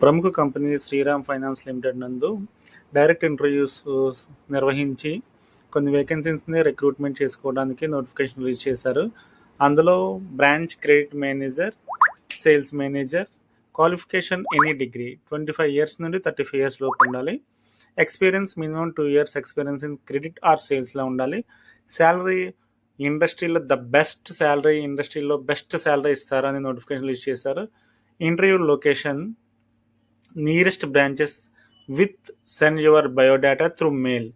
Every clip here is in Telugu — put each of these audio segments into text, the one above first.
ప్రముఖ కంపెనీ శ్రీరామ్ ఫైనాన్స్ లిమిటెడ్ నందు డైరెక్ట్ ఇంటర్వ్యూస్ నిర్వహించి కొన్ని వేకెన్సీస్ని రిక్రూట్మెంట్ చేసుకోవడానికి నోటిఫికేషన్ రిలీజ్ చేశారు. అందులో branch credit manager, sales manager, qualification any degree 25 years నుండి 35 ఇయర్స్ లోపు ఉండాలి. Experience minimum 2 years experience in credit are సేల్స్లో ఉండాలి. శాలరీ ఇండస్ట్రీలో బెస్ట్ శాలరీ ఇస్తారని నోటిఫికేషన్ రిలీజ్ చేశారు. Interview location nearest branches with send your biodata through mail.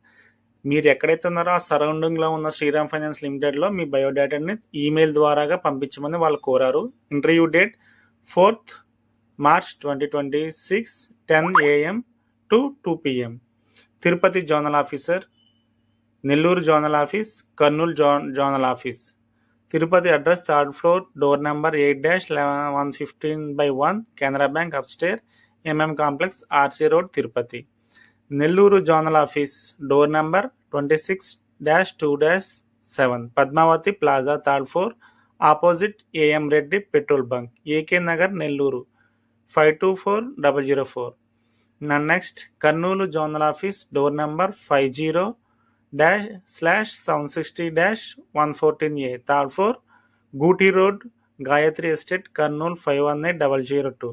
మీరు ఎక్కడైతే ఉన్నారో ఆ సరౌండింగ్లో ఉన్న శ్రీరామ్ ఫైనాన్స్ లిమిటెడ్లో మీ బయోడేటాని ఈమెయిల్ ద్వారాగా పంపించమని వాళ్ళు కోరారు. Interview date 4th March 2026 10 AM to 2 PM. Tirupati zonal officer, Nellore zonal office, Kurnool zonal office. Tirupati address 3rd floor, door number 8-115/1, Canara bank upstair, MM complex, RC road, Tirupati. Nellore zonal office door number 26-2-7, Padmavati plaza, 3rd floor, opposite AM Reddy petrol bunk, AK Nagar, Nellore 524004. Next Kurnool zonal office door number 50-760-114A, 3rd floor, Gooty road, Gayatri estate, Kurnool 518002.